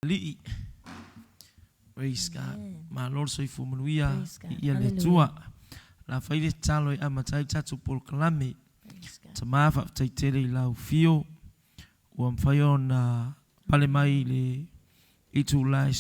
Li. Praise God. Ma Lord soy fumunuia ia le Hallelujah. tua. La faile talo e amatai tatu por klame. Tamafa tai tele lau fio. Ua mfaio na pale mai le itu lai.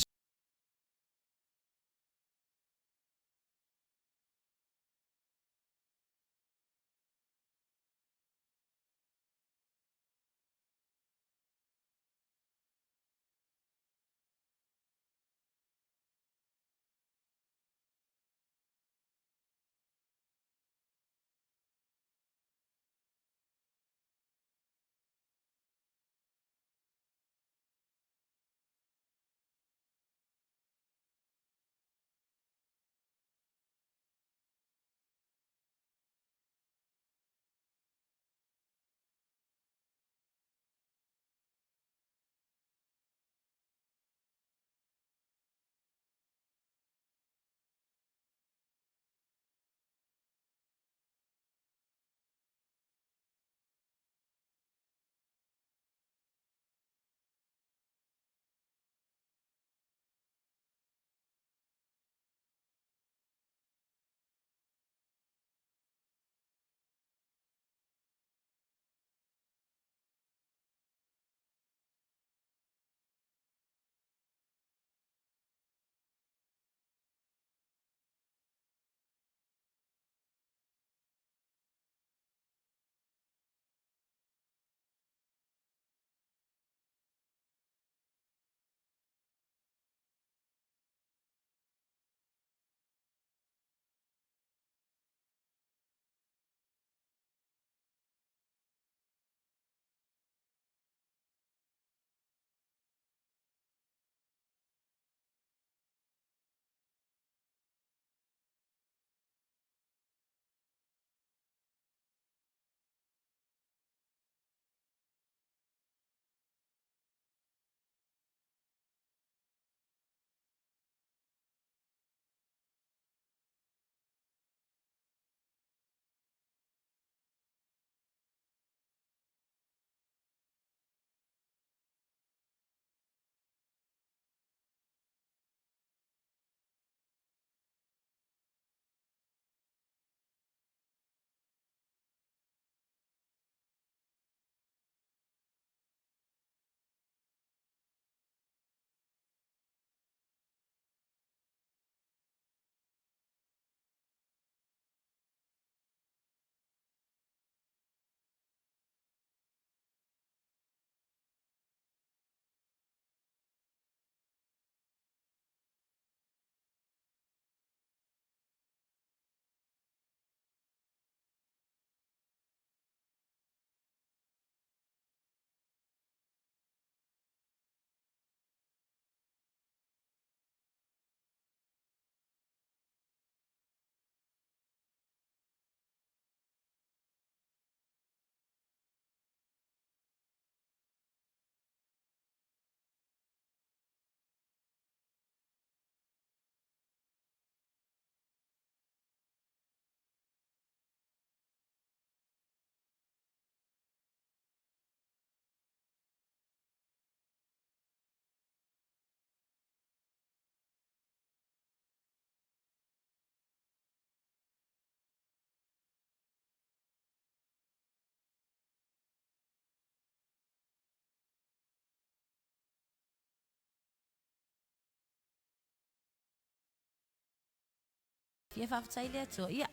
Fia whawhatai lea toa ia.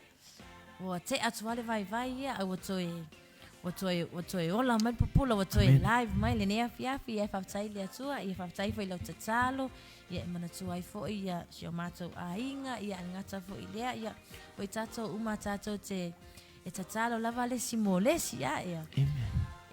Wa te atu wale vai ia au watoe ola mai popula watoe live mai le nea fiafi ia whawhatai lea toa ia whawhatai fo i lau tatalo ia mana tuai fo ia sio mātou a inga ia ngata fo i lea ia o i tātou uma tātou te e tatalo lava le simo lesi ia ia.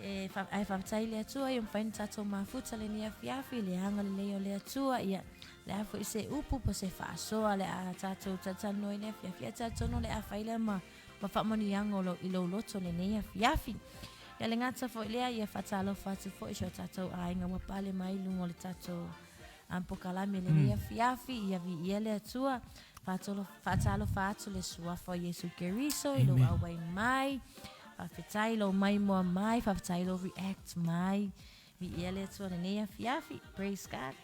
E whawhatai lea toa ia mwhaini tātou mafuta le nea fiafi le hanga le leo lea toa ia le a fo i se upu po se whaasoa le a tātou tatano i nea fiafi a tātou no le a whaile ma whamani ango i lo loto le nea fiafi. Ia le ngata fo i lea ia whatalo whatu fo i sio tātou a inga wapale mai lungo le tātou ampokalami le nea fiafi ia vi ia lea tua whatalo whatu le suafa Yesu Keriso i lo awai mai whawhetai lo mai mua mai whawhetai lo react mai Vi ele tu le ne fiafi. Praise God.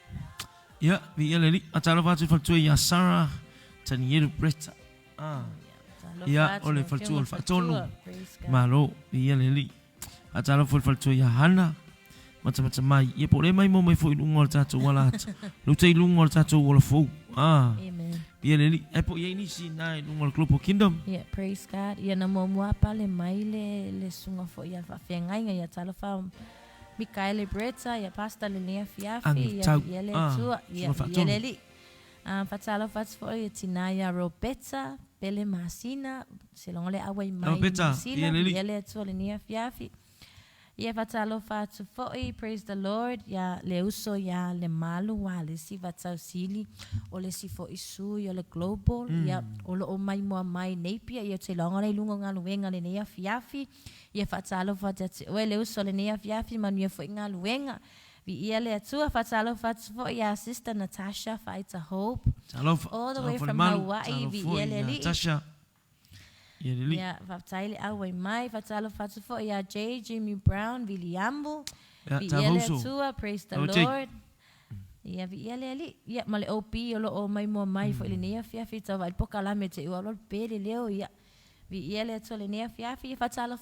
Ia, vi ele li. Atalo fatu faltu ia Sarah. Tani yeru Bretta. Ia, ole faltu ol fatonu. Malo, vi ele li. Atalo faltu ia Hana. Macam-macam mai. Ia pole mai mo mai foi lungol tatu wala. Lutei lungol tatu wala fou. Amen. Ia le li. Epo ia ini si nai lungol Global Kingdom. Yeah, praise God. Ia na mo mua pale mai le sunga fo ia fa fengai ia talo fa Mikaele Bretta ia pasta le ne fiafi ia le tu ia le li. Fatalo fats fo ia tinaya Roberta pele masina selongole awai mai masina ia le tu le ne fiafi. Ia fatalo fatu foi, praise the Lord. Ia le uso ia le malu wa le si vatau sili o le si fo isu ia le global ia o lo o mai mua mai Napier ia te longa le lungo ngā luenga le nea fiafi. Ia fatalo fatu o le uso le nea fiafi manu ia fo ngā luenga. Vi ia le atua fatalo fatu fo ia sister Natasha Fighter Hope all the way from Hawaii. Vi ia le li Natasha. Yeah, Vaptaile awe mai, Vatalo Fatufo, yeah, Jimmy Brown, Viliambo, Tua, praise the Lord. Yeah, Viele, yeah, Male Opi, o mai mo mai, for Linea Fiafita, Valpocalame, you all pay Leo, yeah, Viele, Tolinea Fiafi, Fatalo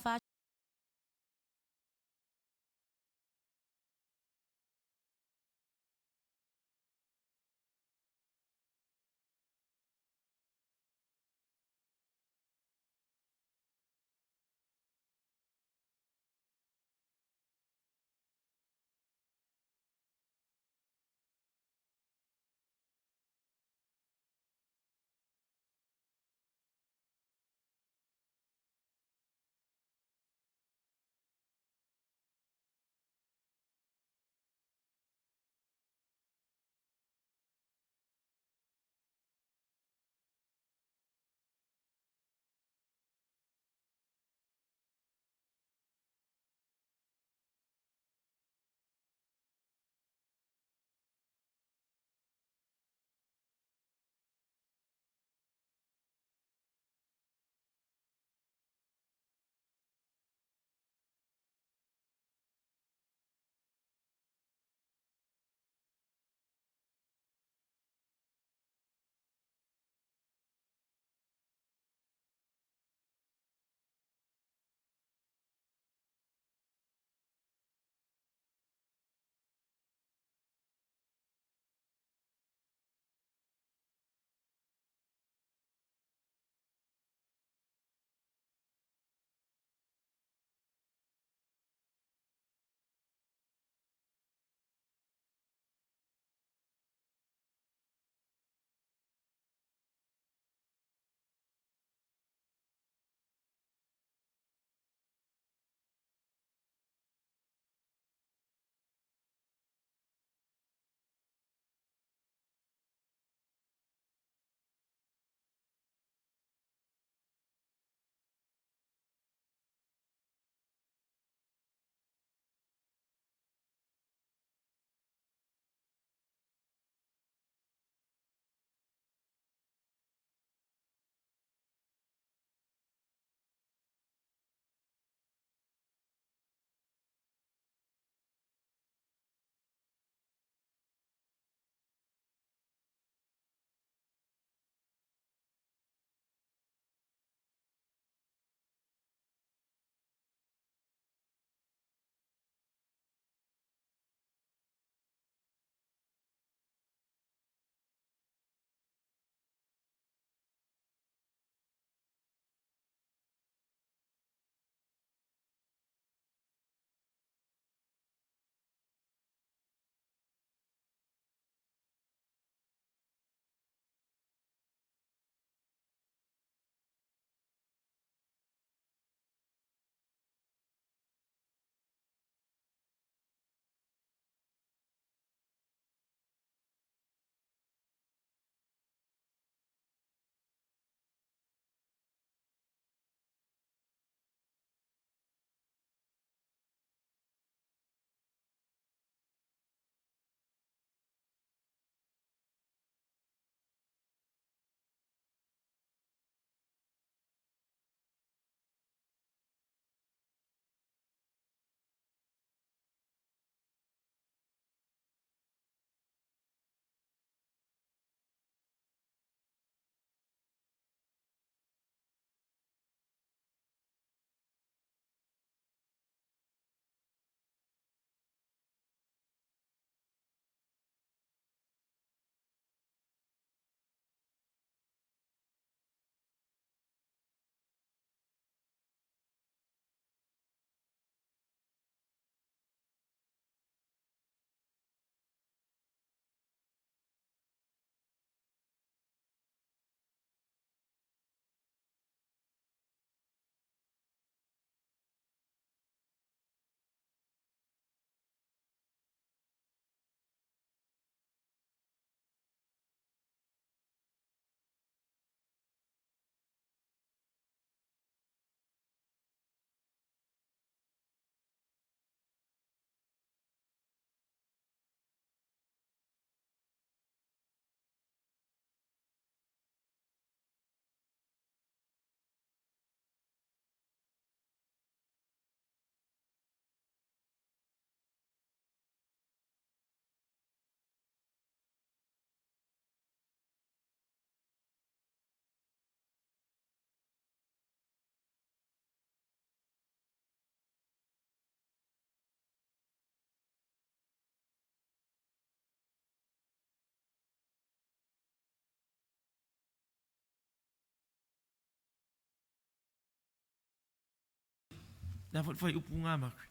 Na fai upu ngā maki.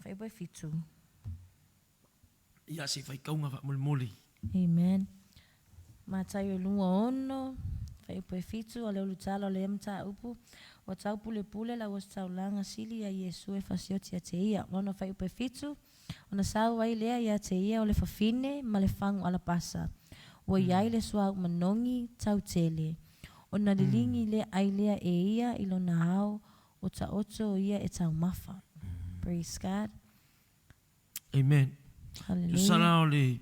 Whai pai fitu. Ia se fai kaunga fa moli. Amen. Mātai o lunga ono. Whai pai fitu. O leo lutala o le mta upu. O tau pule pule la was tau langa sili a Yesu e fasioti a te ia. Ono whai pai fitu. Ona sau ai lea ia te ia o le fafine ma le fangu ala pasa. O iai le sua manongi tau tele. Ona le lingi le ai lea e ia ilo na hao o ta oto o ia e tau mafa. Praise God. Amen. Hallelujah. Tusala o le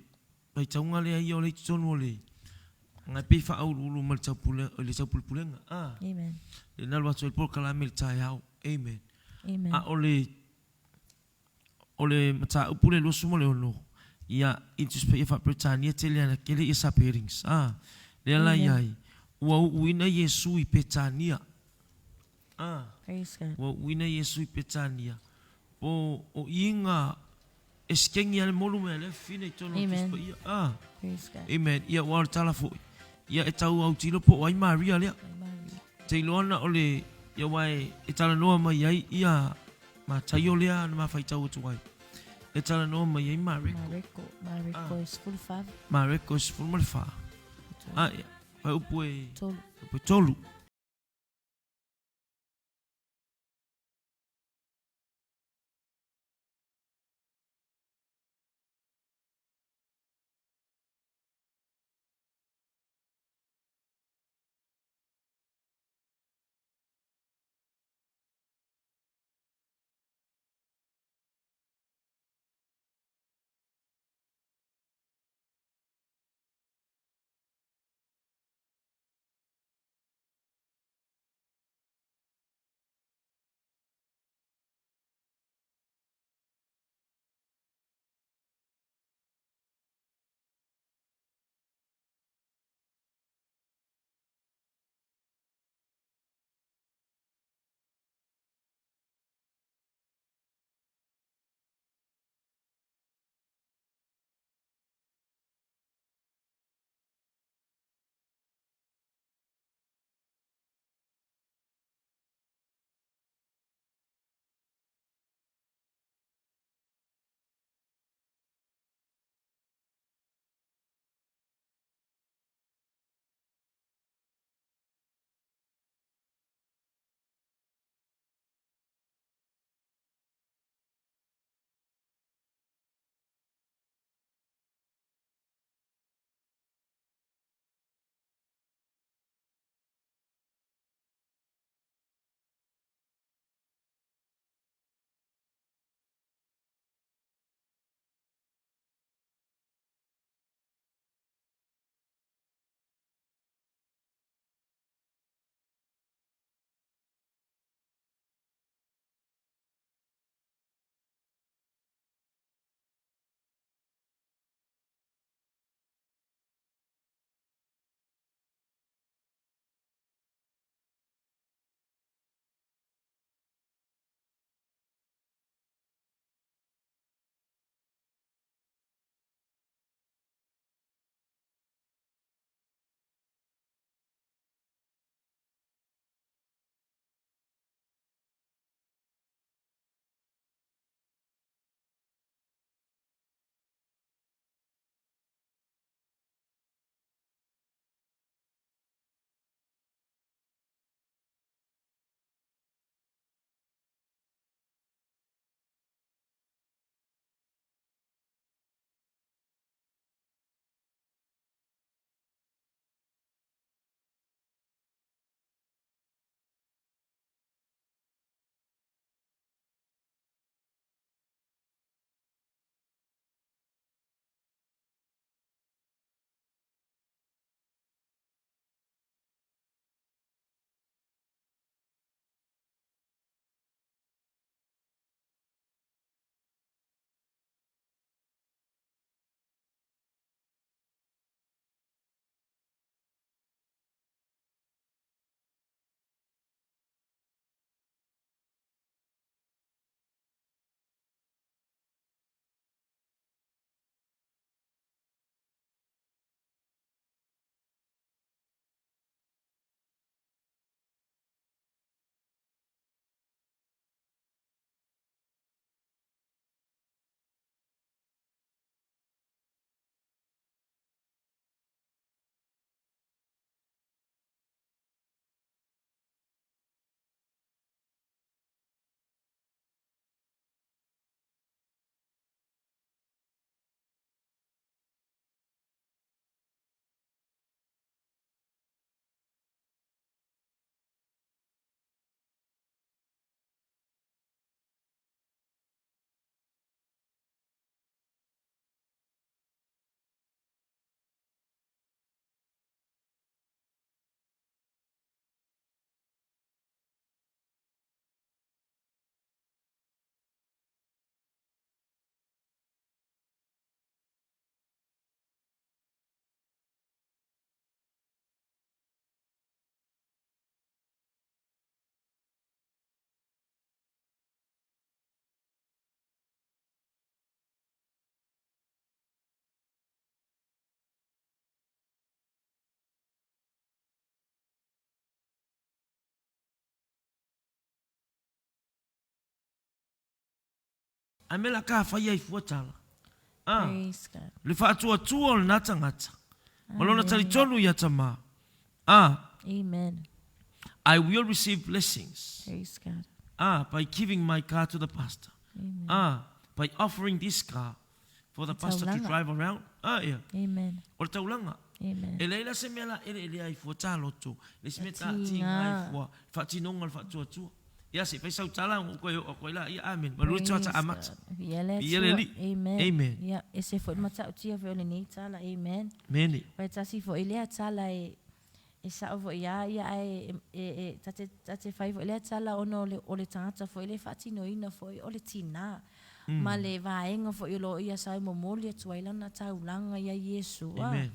pai taunga le ai o le tonu o le ngai pe fa au ulu mal tapule o le tapul pulenga. Amen. Le nalo atu el por kala mel tai au. Amen. Amen. O le mata upule lo sumo le ono. Ia intus pe fa Britania tele ana kele isa pairings. Le ala iai. Ua uina Yesu I Petania. Praise God. Ua uina Yesu I Petania. O inga eskengi ale molu me le fine tono Amen. tuspa ia. Praise God. Amen. Ia wal tala fo. Ia e tau au tilo po ai Maria lea. Te loana ole ia wai e tala noa mai ai ia ma taio lea na ma fai tau atu ai. E tala noa mai ai Mareko. Mareko is full five. Mareko is full malfa. Ia. Vai upu e Tolu. ai mela ka whai ai fuatala. Praise God. Le whaatua o le nata ngata. Malona tali Amen. tonu ia tama. Amen. I will receive blessings. Praise God. By giving my car to the pastor. Amen. By offering this car for the pastor to Taulanga. drive around. Yeah. Amen. O le taulanga. Amen. E leila se mea la ele ai fua taloto. Le se mea ta Tinga. tinga ai fua. Whatinonga le whaatua. Ia se pai sau tala o koe la. Ia amen. Ma lua tua ta amata. Viele Viele li. Amen. Amen. Ya, ese foi mata o tia foi ni tala. Amen. Mene. Pai tasi foi ile tala e sa o ia tate fai foi ile tala ono le tangata foi ile fatino ina foi o le tina. Ma le vaenga foi lo ia sai mo moli tuaila na taulanga ia Yesu. Amen.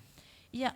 Ia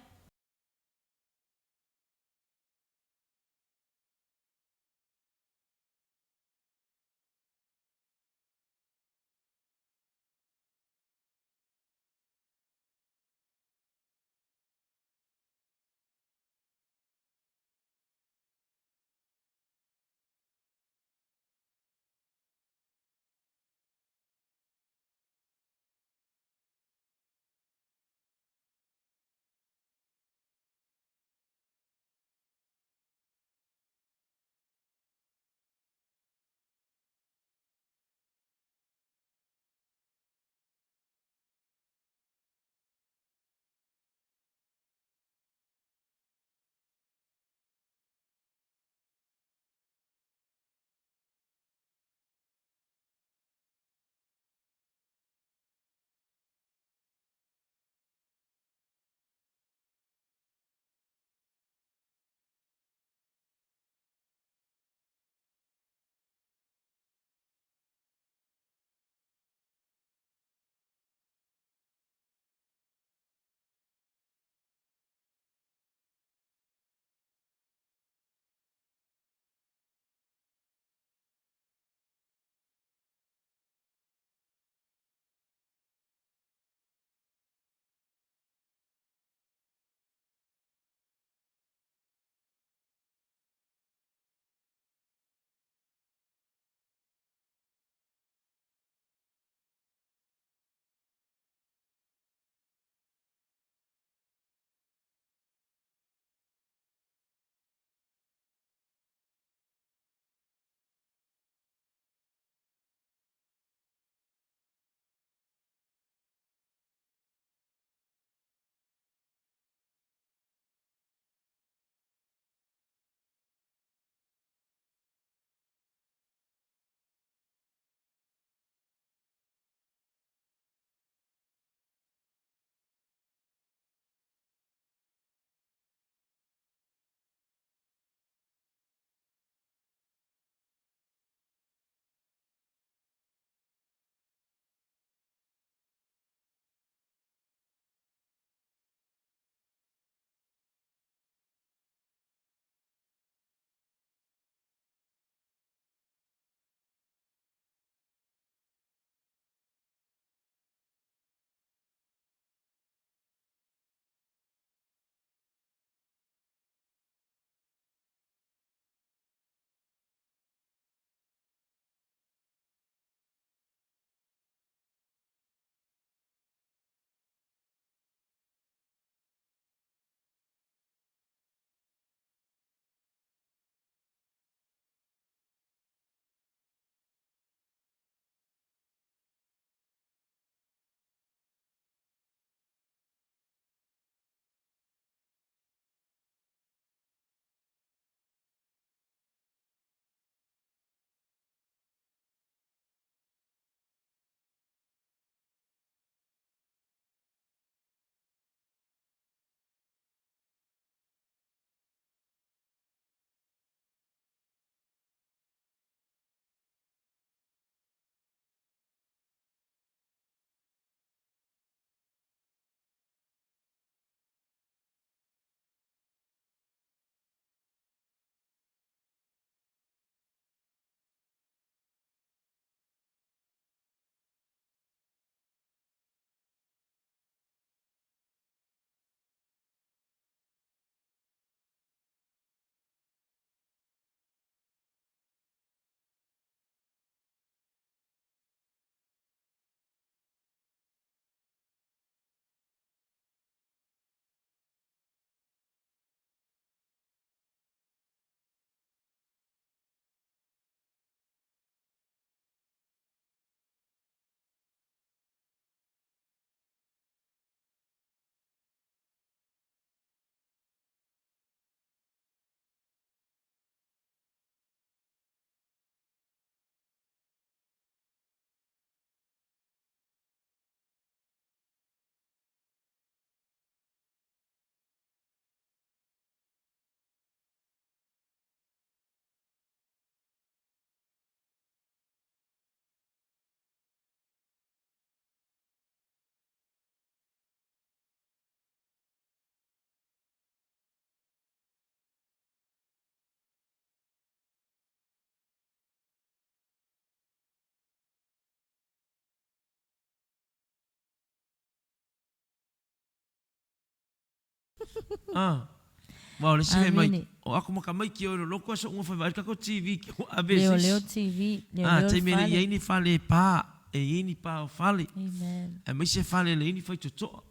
Wa le se mai. Amene. O ako makamai ki o lo ko so ngofai vai ka ko TV ko Leo abesis. TV. Leo Te mele fale. ia ni fale pa. E ini pa o fale. Amen. E mai se fale le ini fai to.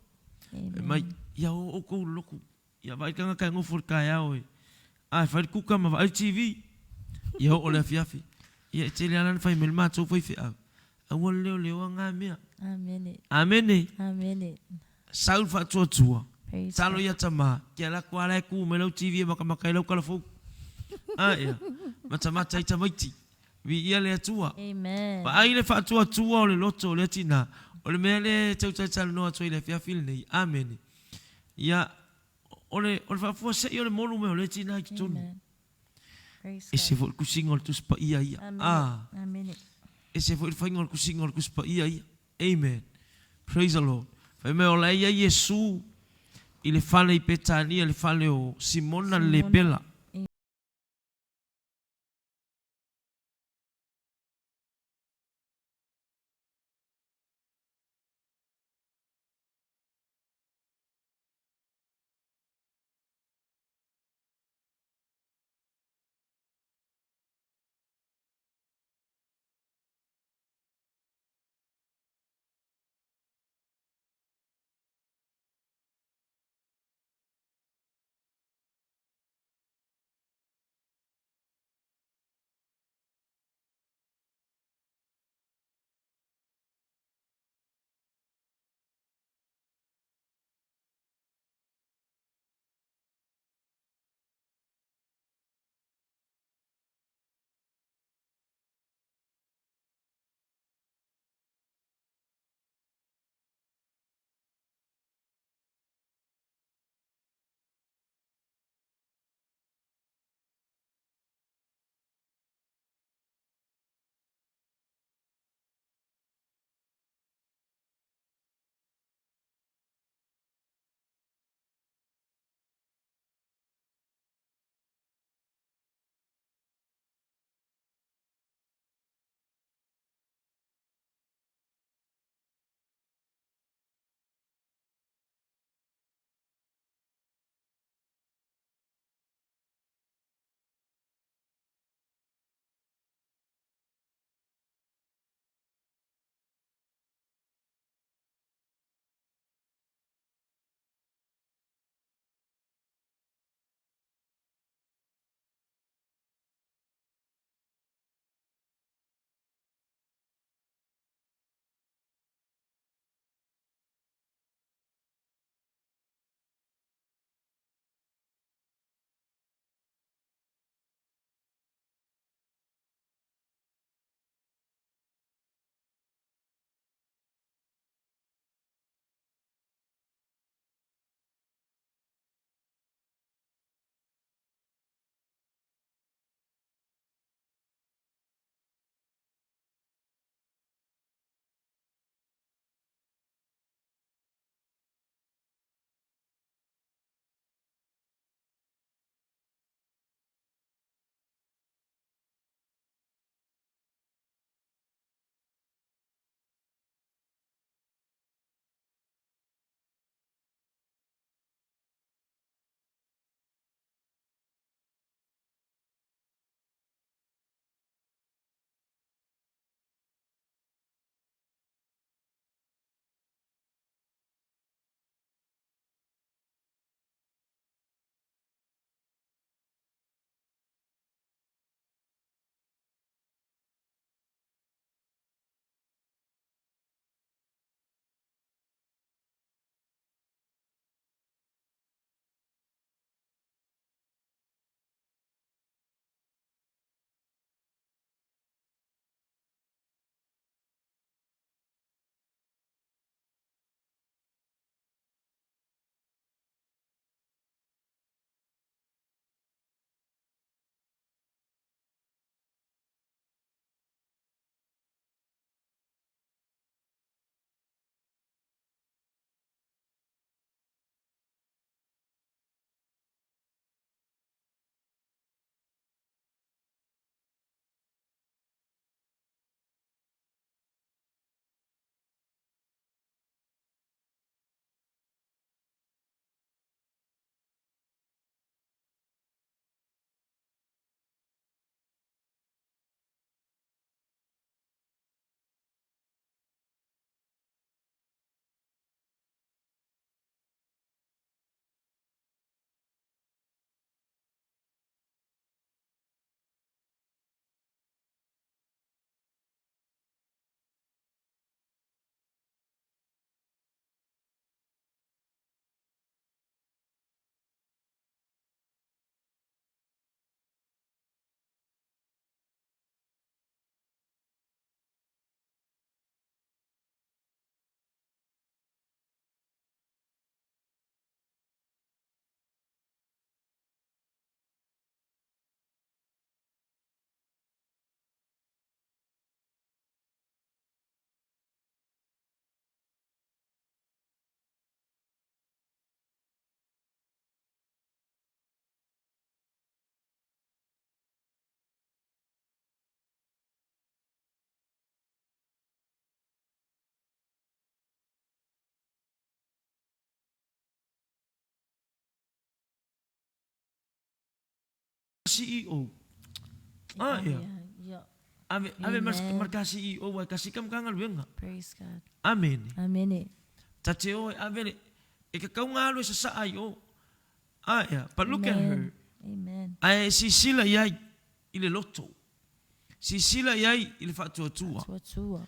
E mai ia o ko loku. Ia vai ka ka ngofur ka ia o. Ai fai ku ka ma vai TV. Ia o le fiafi. Ia te le alan fai mel ma so fai fi a. A wo leo nga mea. Amene. Amene. Amene. Saul fa tua. Praise Salo God. ia tama. Kia la kwa la ku me lau TV maka lau kala fou. Ia. Mata ita maiti. Vi ia le atua. Amen. Pa ai le fa tua o le loto le tina. O le mele tau no atua le fia fil nei. Amen. Ia o le fa fua se o le molu me o le tina ki tonu. Amen. Praise E se God. fo kusinga o le tuspa ia. Amen. Amen. E se fo fa ngol kusinga o le kuspa ia. Amen. Praise the Lord. Fa me o la ia Yesu. I le fale I petania le fale o Simona le bela. CEO. Yeah. Ave marka CEO wa kasika mkanga luenga. Praise God. Amen. Amen. Tate o ave e ka kaunga alo sa ai o. Yeah, but look at her. Amen. Ai sisila yai ile loto. Sisila yai ile fatua tua. Tua.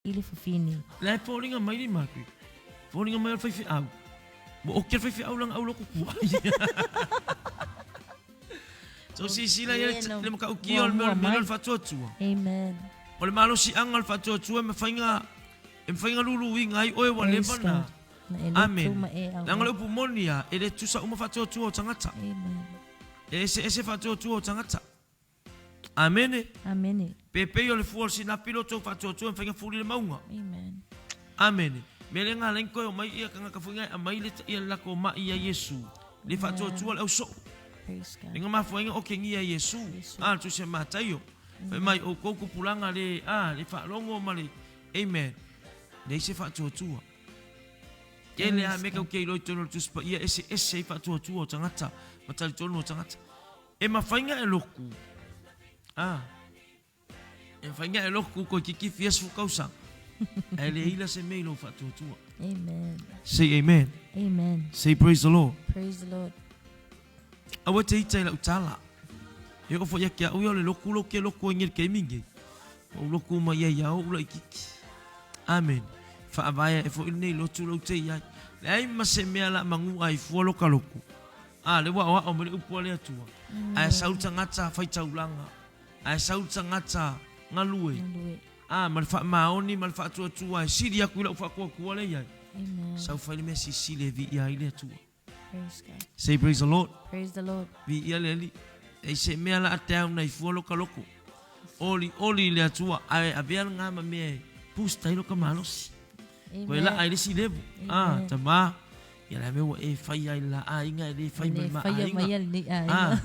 Ili fufini. Lai poringa mai ni makri. Poringa mai fai au. Mo okker fai au lang au loko kuai. So sila ya le maka ukiol mel fatua tua. Amen. Ole malo si angal fatua tua me fainga lulu winga ai oe wale bana. Amen. Langale pumonia ele tusa uma fatua tua tangata. Amen. Ese fatua tua tangata. Amen. Amen. Pepe yo le fuol si na piloto fatua tua fainga fuli le maunga. Amen. Amen. Melenga lenko o mai ia kanga kafunga a mai le ia la ko mai ia Yesu. Le fatua tua le so. Praise God. Inga mafuenga o kengia Yesu. Tu se matayo. Fe mai o koku pulanga le le fa longo male. Amen. Le se fatua tua. Ele a meka o keilo tono tu spa ia ese fatua tua tangata. Matal tono tangata. E mafainga e loku. E fainga e loku ko kiki fias fu kausa. Ele ila se meilo fatua tua. Amen. Say amen. Amen. Say praise the Lord. Praise the Lord. Awa te ita ila utala. E o fo ya kia uyo le loku ngir ke mingi. O loku ma ya o ula ikiki. Amen. Fa avaya e fo ilne lotu lo te ya. Le ai ma se mea la mangu ai fo loka loku. Le wa o mele upo le atua. Ai sauta ngata fai taulanga. Ai sauta ngata ngalue. Ma fa maoni ma fa tua siri ya kuila fa ko le ya. Amen. Sau fa me si sile vi ya ile atua. Praise God. Say praise the Lord. Praise the Lord. Vi ia leli. E se mea la atau na ifua loka loko. Oli le atua. Ai avea nga ma me pusta ilo ka malosi. Koe la ai lesi levu. Tama. Ia la mewa e fai ai la inga e fai ma inga.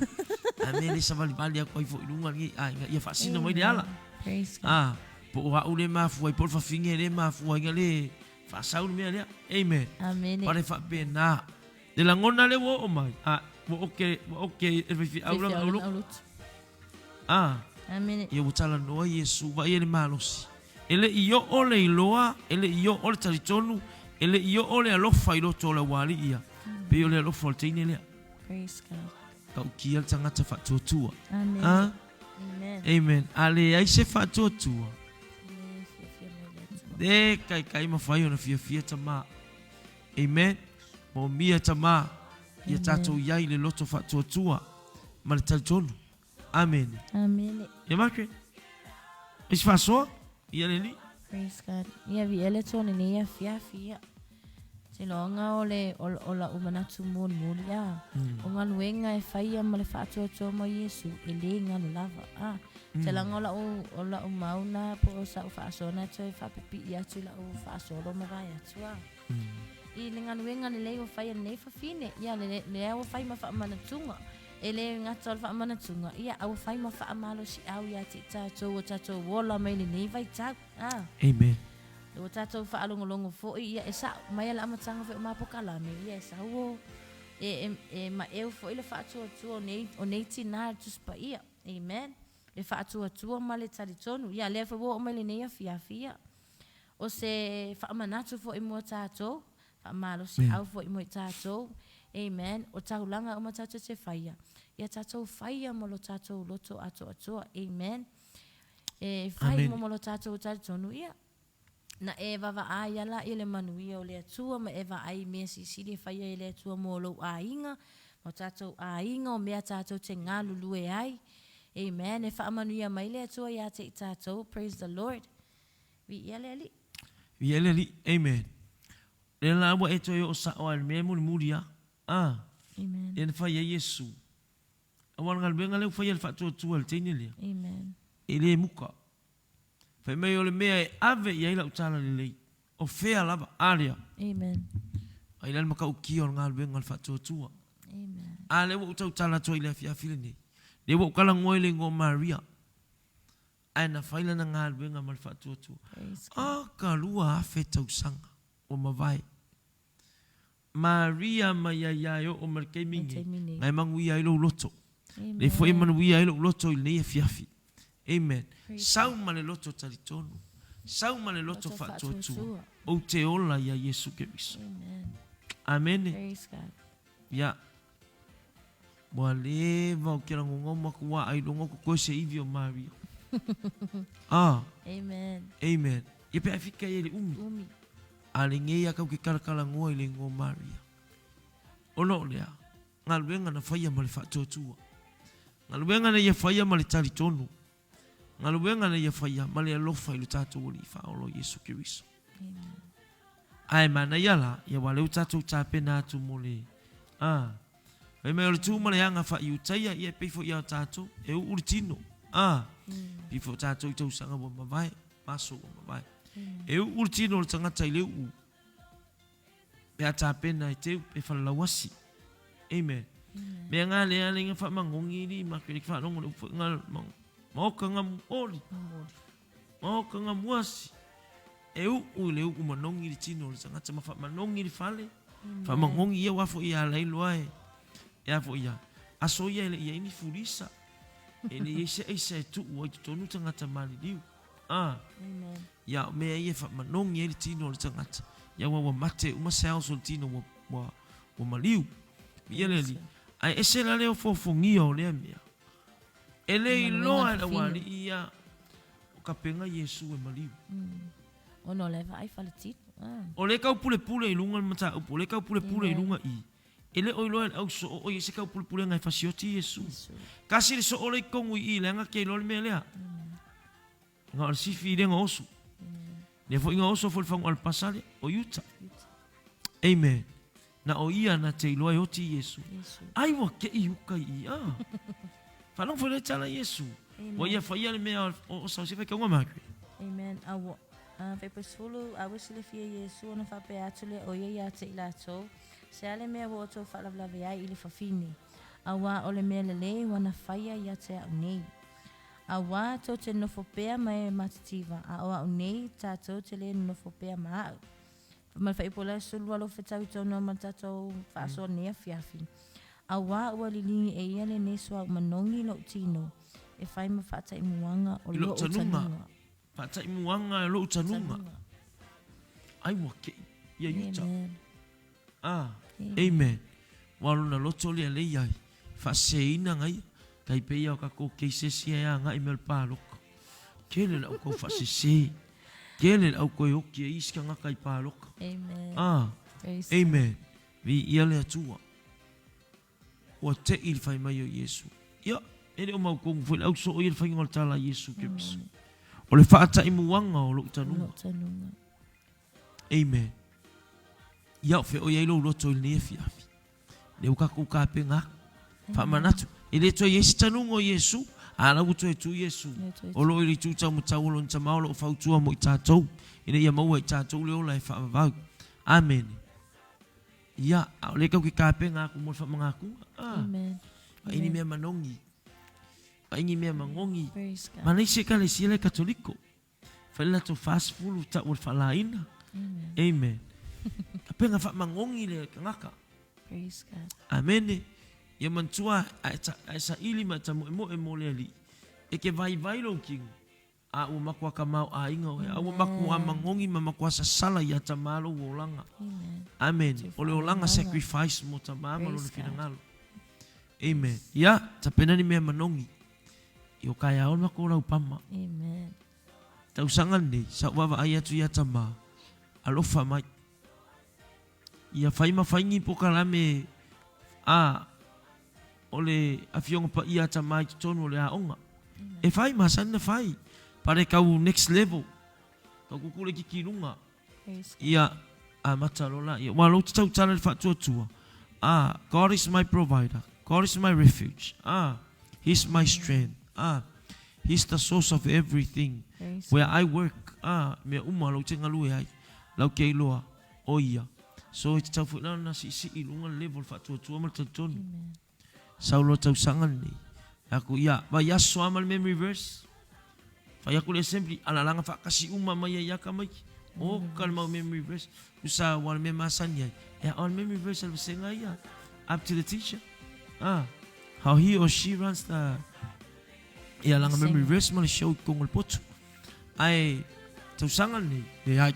Me le savali bali a koe fo ilunga ngi inga. Ia fasina mai le ala. Praise God. Po wa ule mafu ai polfa finge le mafu inga le fasau mea le. Amen. Amen. Pare fa pena. De la ngona le wo o mai. Wo oke e fi aulang aulo. Amen. Ia utala noa Yesu va ele malos. Ele io ole iloa, ele io ole taritonu, ele io ole alofa ilo tola wali ia. Pe ole alofa o teine lea. Praise God. Kau kia tangata fatuatua. Amen. Amen. Amen. Ale ai se fatuatua. De kai mawhai ona fia tama. Amen. Mo mia tama. Ia tatou iai le loto fatuatua. Ma le taritonu. Amen. Amen. Ia make. Isi fasoa? Ia le li. Praise God. Ia vi ele tōne ne ia fiafi ia. Te loanga o la umanatu mōni mōni ia. O ngā luenga e whaia ma le whātua tō mo Yesu. E le ngā lava. Te langa o la mauna po o sa u whaasona tō e whapipi i atu la u whaasoro ma vai atua. I le ngā luenga le lei o whaia nei whawhine. Ia le au whai ma whaamanatunga. E le ngata o le whaamanatunga. Ia au whai ma whaamalo si au ia te tātou o tātou wola mai le nei vai tau. Amen. O tātou whaalongolongo fōi ia e sa mai ala amatanga whi o mapokalame. Ia e sa uo e ma eu fōi le whaatua tua o nei tina tuspa ia. Amen. Le whaatua tua ma le tari tonu. Ia lea whawo o mai le nei a fiafia. O se whaamanatu fōi mua tātou. Whaamalo si au fōi mua tātou. Amen. O taulanga o ma tātou te whaia. Ia tātou whaia mo lo tātou loto atua. Amen. E whai mo lo tātou tari tonu ia. Na e wawa ai ala i le manuia o le atua ma e wa ai mea sisiri e whaia i le atua mo lo a inga. Mo tātou a inga o mea tātou te ngā lulu e ai. Amen. E wha manuia mai le atua ia te i tātou. Praise the Lord. Vi ia le ali. Vi ia le ali. Amen. Le la wa e toi o sa o al mea muri ia. Amen. E na whaia Yesu. Awan ngal benga leu whaia le whaatua tua le teine lea. Amen. E le muka. Fai mai o le mea e ave i aila utala le lei. O fea lava, alia. Amen. Aila le maka ukia o ngā luenga le whaatua tua. Amen. A le wa utala tua i le fiafile nei. Le wa ukala ngoi le ngō Maria. Ai na whaila na ngā luenga ma le whaatua tua. Ka lua afe tausanga o mawai. Maria ma iaiaio o marikei mingi. Ngai mangu i ailo loto. Le fwoi manu i ailo loto i nei e fiafi. Amen. Sau ma le loto taritonu. Sau ma le loto whaatotua. O te ola ia Yesu Keriso. Amen. Praise God. Ia. Moa lewa o kera ngongoma kua ai longo ko koe se iwi o Maria. Amen. Amen. Ia pe afika i le umi. Ale ngei akau ke karakala ngoa i le ngō Maria. Ono lea. Ngā luenga na whaia ma le whaatotua. Ngā luenga na ia whaia ma le taritonu. Ngā luenga na ia whaia ma le alofa i lu tātou ori i whaolo Yesu Keriso. Ai mana iala, ia wale u tātou tāpena atu mo le. Ai mai o le tū ma le anga wha i utaia, ia peifo ia o tātou, e u uri tino. Pifo tātou i tau sanga wa mawai, maso wa mawai. E u uri tino le tangata i leu u. Pea tāpena i teu, e whalalawasi. Amen. Mea ngā lea le ngā wha mangongi ni, ma kere ki wha rongo le upo ngā mangongi. Maoka ngā muori. Maoka ngā muasi. E u le u manongi li tino le tangata ma wha manongi li whale. Wha mangongi ia wafo ia leiloa e. E afo ia. Aso ia ele ia ini furisa. Ele ia isa e tu ua i tonu tangata mali liu. Ia mea ia wha manongi li tino le tangata. Ia wa mate uma seaso le tino wa maliu. Ia le li. Ai ese la leo fofongia o lea mea. Ele i loa e la wali ia o ka penga Yesu e maliu. O no leva ai whale tito. O le kau pule pule i lunga mata upo. O le kau pule pule i lunga i. Ele o i loa e au so o i se kau pule pule ngai fasioti Yesu. Kasi le so o le kongu i lenga ke lo le mea lea. Nga o le sifi i lenga osu. Le fo inga osu fo le fangu al pasale o yuta. Amen. Na o ia na te iloa e oti Yesu. Ai wa ke i uka i a. Falong foi le tala Yesu. Wa ia fa ia le mea o sa se fa ka ngoma. Amen. Awo. Fe pesulu awesile fie Yesu na fa pe atule o ia te ilato. Se ale mea wo to fa la vea ile fa fini. Awa ole mea le wana faia ia te nei. Awa to te nofo pea mai matativa. Awa nei tato te le nofo pea ma. Ma fa ipola sulu alo fe tau tono ma tato fa so ne fiafi. Awa ua lilingi e ia le neswa manongi lo tino. E fai ma fata i muanga o lo utanunga. Fata i muanga o lo utanunga. Ai wa ke ia yuta. Amen. Walu na loto le le iai. Fa seina ngai. Kai pe ia o kako keisesi ia ngai mel paloko. Kele la ko fa se. Kele la ko yo ki iska nga kai paloko. Amen. Amen. Vi ia le atua. O te il fai mai o Yesu. Ia, ele o mau kongu foi au so o il fai ngol tala Yesu Keriso. O le whaata i muanga o lo tanunga. Lo tanunga. Amen. Ia o fe o iei lo roto i le fiafi. Le uka kuka penga. Wha manatu. E le toi esi tanunga o Yesu. Ana uto e tu Yesu. O lo iri tu tau mutau lo nta maolo o whautua mo i tātou. Ine ia maua i tātou le ola e whaavavau. Amen. Ia, o le kau ki kāpenga aku mo wha mga kunga. Amen. Ini mea manongi. Ingi mea mangongi. Praise God. Mana isi ka le sile katoliko. Whaila to fast food ta o whalaina. Amen. Amen. Kapenga wha mangongi le kangaka. Praise God. Amen. Ia mantua a sa ili ma ta mo e mo le li. E ke vai lo king. A u makua ka mau a inga o. A u makua mangongi ma makua sa sala ia ta malo o langa. Amen. Amen. O le o langa sacrifice mo ta mama lo le finangalo. Amen. Ia, ta pena ni mea manongi. Io kaya ona ko lau pama. Amen. Tau sangan ni, sa wawa ai atu ia tama. Alofa mai. Ia whai mawhaingi po kalame ole awhionga pa ia tama i tonu ole a onga. E whai masana whai. Pare kau next level. Kau kukule ki kirunga. Ia matarola. Ia walo tau tala le whatua tua. God is my provider. God is my refuge. He's my strength. He's the source of everything. Where I work, me lau te ngalue ai. Lau kei loa, o ia. So it's tau fuina na si ilunga level fatua tua mal tantoni. Saulo tau sangan ni. Aku ia, ba ia so amal memory verse. Fa ia kule assembly, alalanga fa kasi mai ia ka mai. O kalma memory verse. Usa wal me masan ia. Ya on memory verse al senga ia. Up to the teacher. How he or she runs the ia langa memory verse mal show kong potu. Ai tau sangan ni le ai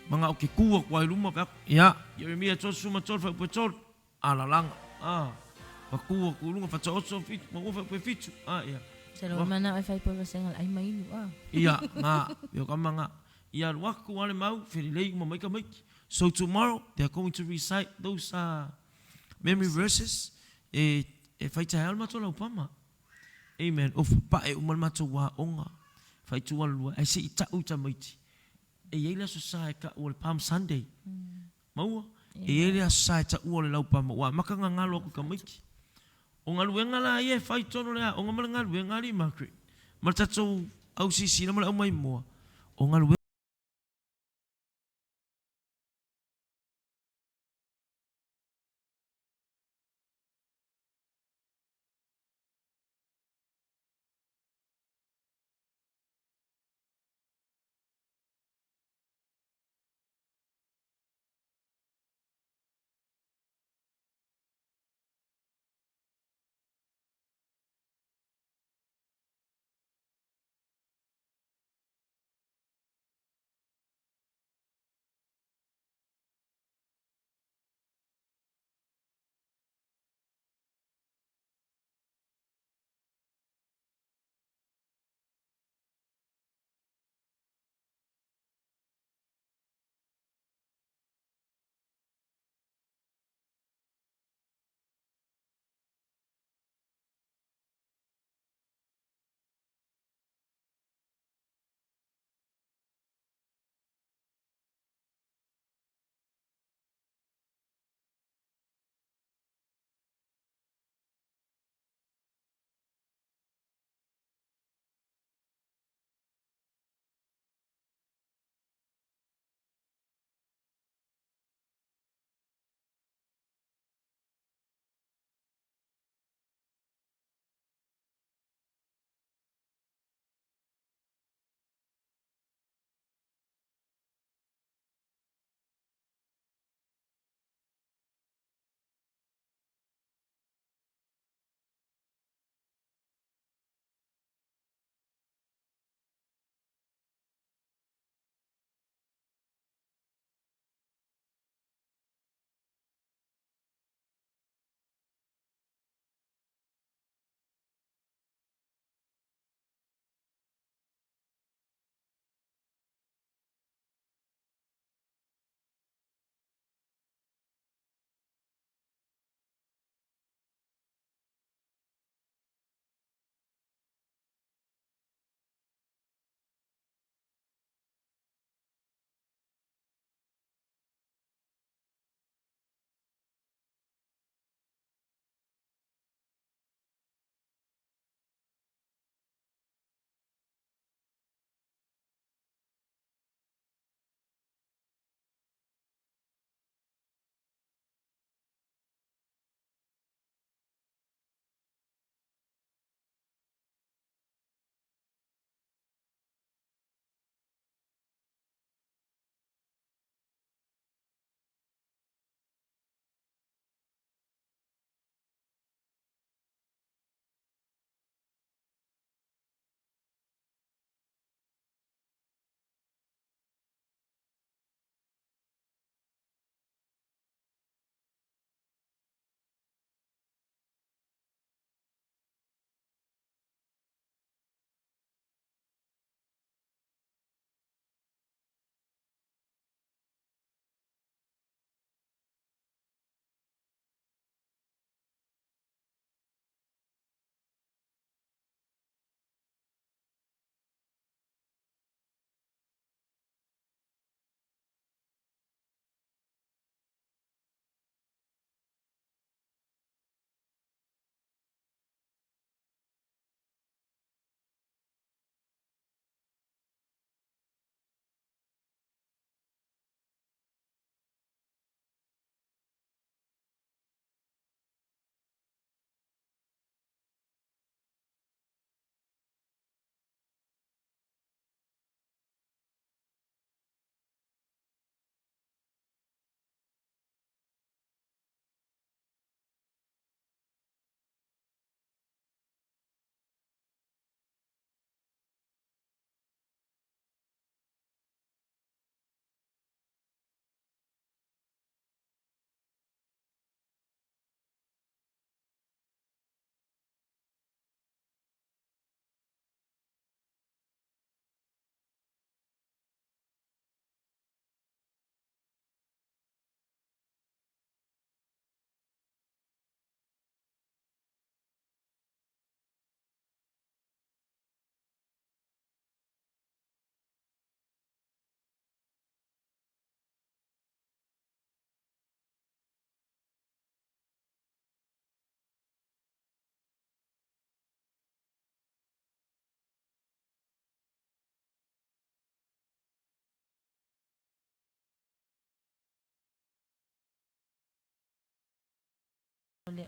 mga oke kuwa kwa iluma pa ya Yeremia tol suma tol fa potol ala langa pa kuwa ku lunga fa tol so fit mo fa pe fitu ya Selo mana ai fai por sengal ai mai nu iya nga yo kama nga ia waku wale mau fili mo mai ka mai. So tomorrow they are going to recite those memory verses e fai ta alma tola upama. Amen. Of pa e umal mato wa onga. Fai tua lua. Ai se ita uta maiti. E yeila so sa ka o Palm Sunday. Maua. E yeila sa ita o le lau pama. Wa maka ngalo ku ka maiti. O ngalu ngala ye fai tono le o ngamal ngalu ngali makri. Malta so au sisi na mala mai mo. O ngalu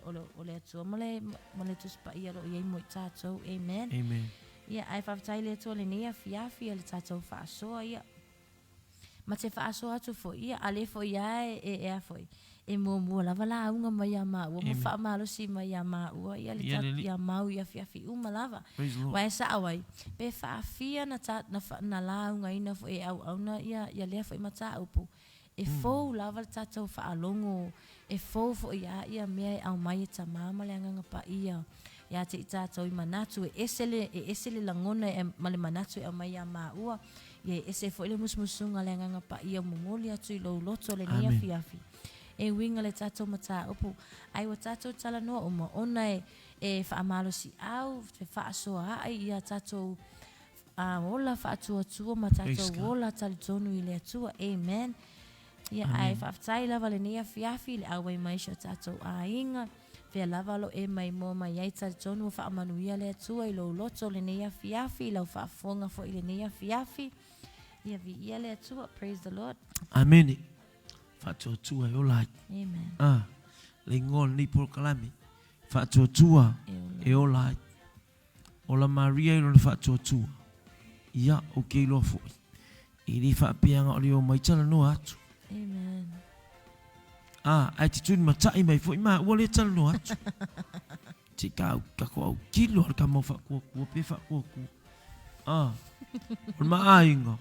o le atua ma le tuspa ia lo iai mo tātou. Amen. Amen. Ia ai whawhatai le atua le nea fiafi le tātou whaasoa ia. Ma te whaasoa atu fo ia ale fo ia ea fo e mua lava la unga mai a maua mo wha amalosi mai a maua ia le tātou ia mau ia fiafi uma lava. Wai sa awai pe whaafia na la unga ina fo e au na ia lea fo i mata upu. E fou lava le tātou whaalongo, e fou fo ia mea au mai e ta mama le anganga pa ia. Ia te i tātou i manatu, e esele langona e male manatu e au mai a maua. Ia ese fo ile musmusunga le anganga pa ia mumoli atu i lou loto le nia fiafi. E winga le tātou mata upu. Ai wa tātou tala noa uma, ona e whaamalo si au, te whaasoa ai ia tātou ola whaatua ma tātou ola tali tonu i le atua. Amen. Ia ai whaftai lava le nia fiafi le awai maisha tātou a inga. Fea lava lo e mai mo mai ai tali tonu wa whaamanuia le atua i lo loto le nia fiafi. Lau whaafonga fo i le nia fiafi. Ia vi ia le atua. Praise the Lord. Amen. Whaatua e olai. Amen. Le ngol ni por kalami. Whaatua e olai. Ola Maria i lona whaatua. Ia o kei loa fo. I li whaapianga o li o mai tala no atu. Amen. Ai te tūni matai mai fo i maa ua le tala no atu. Te kau kako au kilo ar ka mau whakua pe whakua kua. O ma ainga.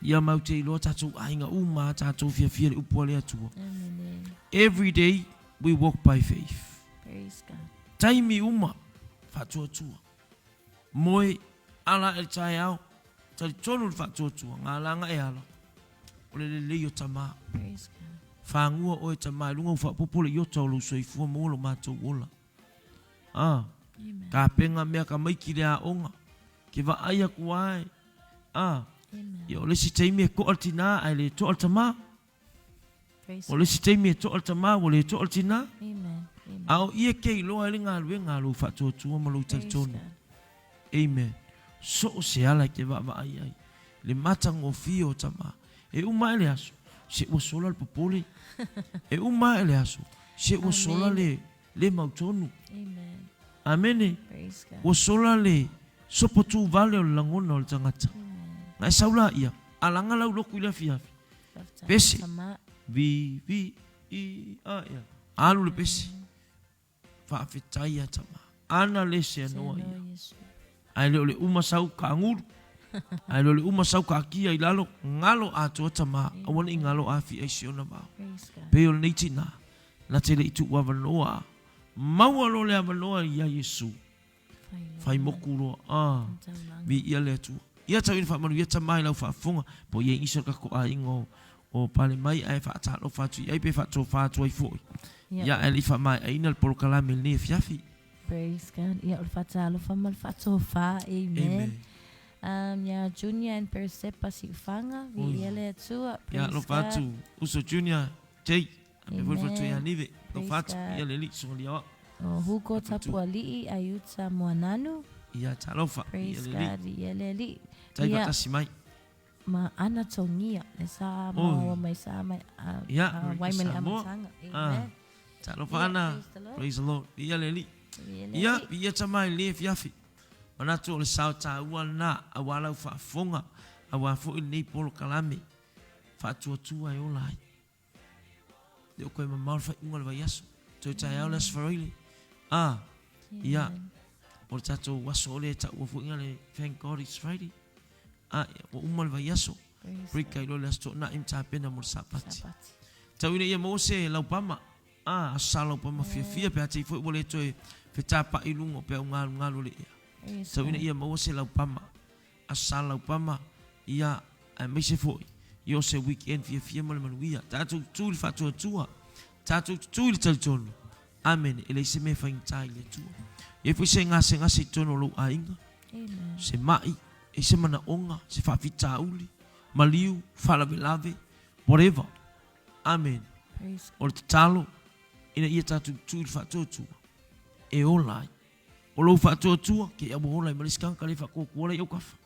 Ia mau te iloa tātou ainga uma tātou fia le upua le atua. Amen. Every day we walk by faith. Praise God. Taimi uma whaatua. Moe ala e tai au. Tari tonu le whaatua. Ngā langa e ala. O le leo tama. Praise God. Whangua o e tama. Lunga whaapopole i o tau soifua molo mātou ola. Amen. Ka penga mea ka maiki le a onga. Ke wa aia kuai. Amen. Ia o lesi teimi e ko altina ai le to altama. O lesi teimi e to altama o le to altina. Amen. Au ia kei loa ele ngā lue ngā lu whaatua ma lu talitonu. Amen. So o se ala ke wa ai. Le matang o fio tama. E uma ele aso. Se ua sola le popole. E uma ele aso. Se ua sola le mautonu. Amen. Amene. Praise God. Ua sola le sopotu vale o langona o le tangata. Ngai saula ia. Alanga lau loku ila fiafi. Pese. Vi ia. Alu le pese. Whaafetai a tama. Ana le se anoa ia. Ai leo le uma sau ka anguru. Ai leo le uma sau ka akia i lalo. Ngalo a toa tama. Awana i ngalo a fi aisiona mau. Peo le neiti na. Na te le itu wawanoa. Maua lo le awanoa ia Yesu. Fai moku roa. Vi ia le atua. Ia tau ina whaamanu ia tamai lau whaafonga. Po ia isa kako a ingo o pale mai ai whaatalo whaatu. Ia ipe whaatu ai fōi. Ia e li whaamai a ina le polo kalame le fiafi. Praise God. Ia o le whaatalo whamal whaatu wha. Amen. Ia Junior and Persepa si whanga. Vi ia le atua. Ia lo whaatu. Uso Junior. Jay. Me voi whaatu ia nive. Lo whaatu. Ia le li songa liawa. O huko tapua lii ayuta muananu. Ia talofa. Praise God. Ia le li. Tai batasi mai. Ma ana tongia. Le sa maua mai sa mai. Ia. Waimele amatanga. Amen. Talofa ana. Praise the Lord. Ia le li. Ia. Ia tamai le fiafi. Manatu o le sao ta ua na. Awalau whaafonga. Awafu i nei polo kalame. Whaatuatua e olai. Leo koe mamau whai unga le vai aso. Toi tai au las faroile. Ia. O le tatou waso ole ta ua fu inga le thank God it's Friday. Ia. O uma le vai aso. Prika ilo le asto na im ta pena mo sapati. Tau ina ia mo se lau pama. Asa lau pama fia pe ati fu ole toi fe tapa ilungo pe ngalu le ia. Tau ina ia mo se lau pama. Asa lau pama. Ia. Me se foi. Yo se weekend fia mo le manuia. Tatou tu le fatua tua. Tatou tu le talitonu. Amen. Ele se me fain tai le tua. E foi se ngase tono lo ainga. Amen. Se mai. E se mana onga. Se whawhita uli. Maliu. Whalawelave. Whatever. Amen. O le talo. Ina ia tatou tu le fatua tua. E olai. O lo fatua tua. Ke abu olai. Maliskanka le whakokuola i au kafa.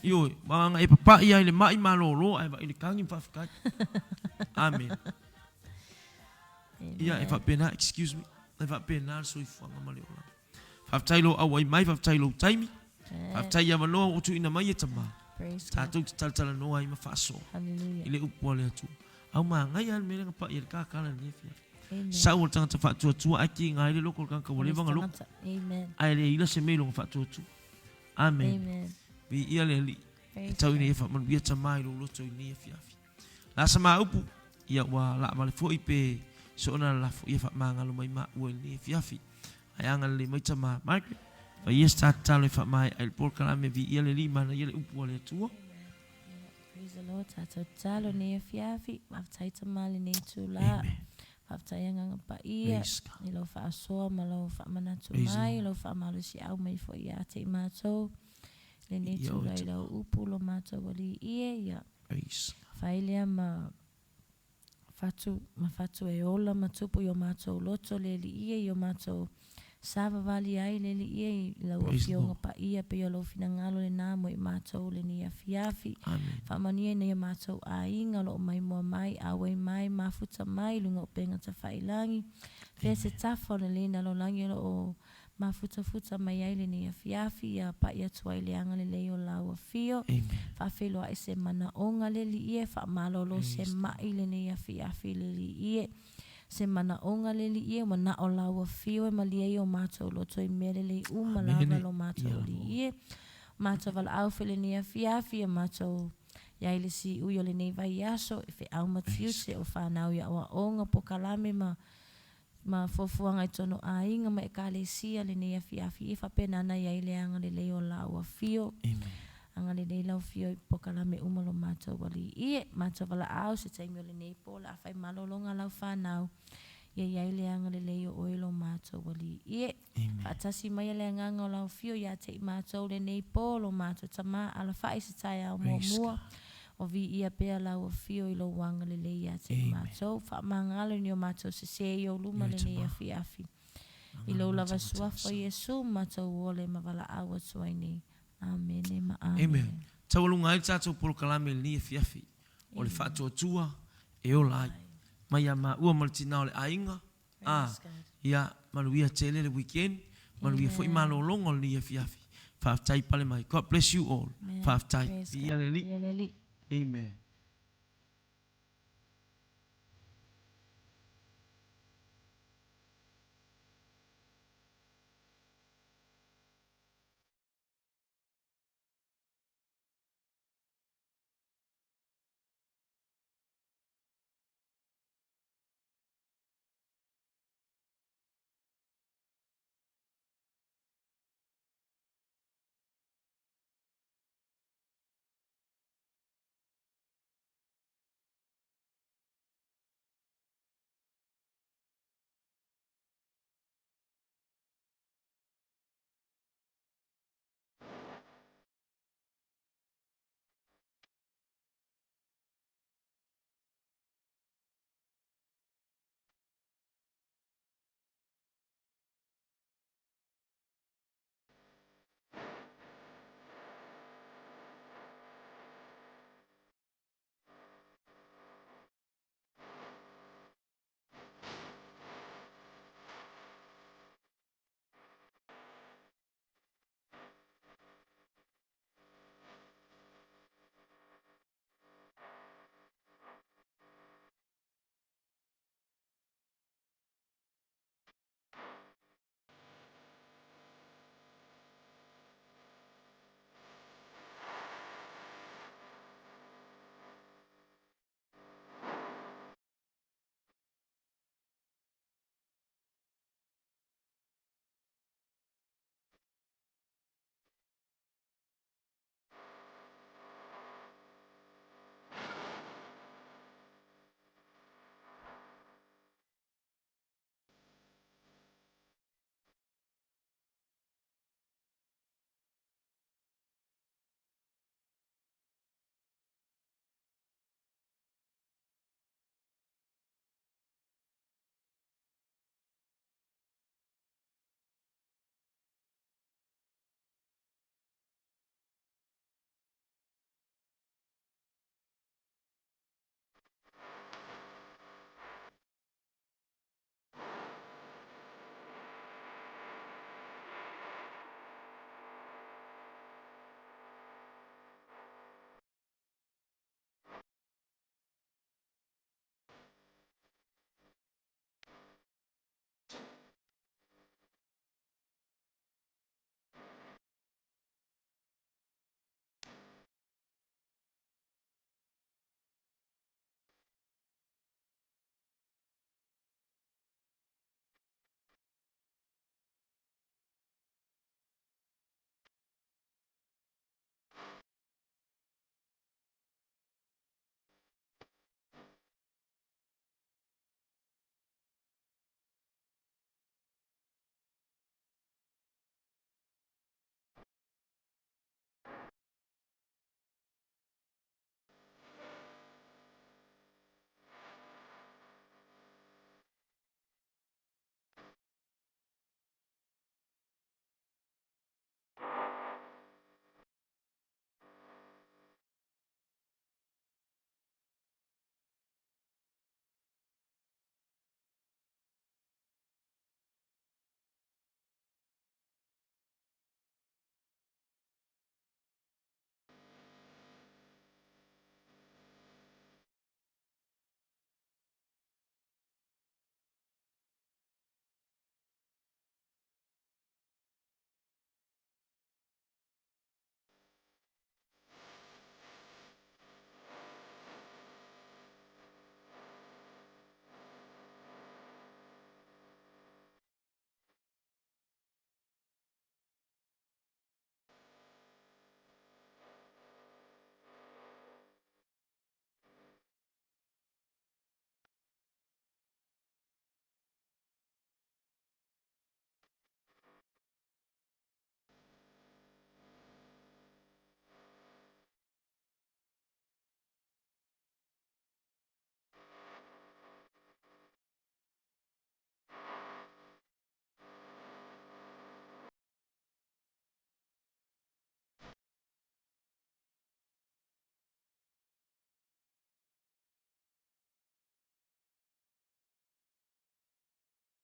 Ioi. Manga e papa ia ile mai malolo. Ai va ile kangi whawhikai. Amen. Ia e whapena. Excuse me. e fa pena so i fuanga male ola fa tailo au ai mai fa tailo taimi fa tai ama no o tu ina mai tama ta tu tal no ai ma fa so ile upole atu au ma ngai an me pa ir ka kala ni fi sa o tanga fa tu aki ngai le lokol kan ka wole vanga lo amen ai le ila se me lo fa tu amen bi ia le li tau ni fa man bia tama lo to ni fi la sama upu ia wa la male fo ipe so na la fo ia fa manga lo mai ma o ni fi ai anga le mai tama Margaret fa ia sta talo fa mai el por kala me vi ia le li mana ia le upu le tu praise the Lord tato talo ni fi ma tai tama le ni tu la Haftai nga pa ia ni lo fa so ma lo fa mana tu mai lo fa ma lo si au mai fo ia te ma so le ni tu lai lo upu lo ma to wali ia failia ma fatu e ola ma tupu yo ma to loto le li ia yo ma to sava vali ai le li ia lo fio pa ia pe yo lo fina ngalo le na mo ma to le ni afiafi fa manie ne ma to ai ngalo mai mo mai awe mai mafuta mai lungo penga ta failangi fese tafo le na lo langi lo mafuta mai ai le ni afiafi ya pa ia tuai le anga le yo la o fio fa felo ai se mana onga le li ia fa malo lo se mai le ni afiafi le li ia se mana onga le li ia mana o la o fio e malia yo mato lo toi mele le lava lo mato li ia mato val au fele ni afiafi mato ya ile si uyo le nei vai aso e fe au matiu se o fa nau ya o onga po kalame ma fofuanga i tono a inga ma e kalesia le nei afiafi e fa pena na ya ile anga le leo la o fio anga le nei lau fio i po kalame lo mato wali ie mato vala au se taimi o le nei po la fai malolonga lau fa nau ia ile anga le leo oilo mato wali ie fatasi mai le anga o lau fio ya te mato le nei po lo mato tama ala fai se tai au mua o vi ia pea lau o fio i lo wanga le le ia te mato fa mangalo ni o mato se se o luma le nei afi i lo lava suafo Yesu mato wole mavala awa tuaini amen amen tawalunga i tatou polo kalame le ni afi o le fa'atuatua e o lai mai ama ua maltina o le ainga ia maluia tele le weekend maluia foi malolongo le ni afi fa'aftai pale mai God bless you all fa'aftai ia le li amen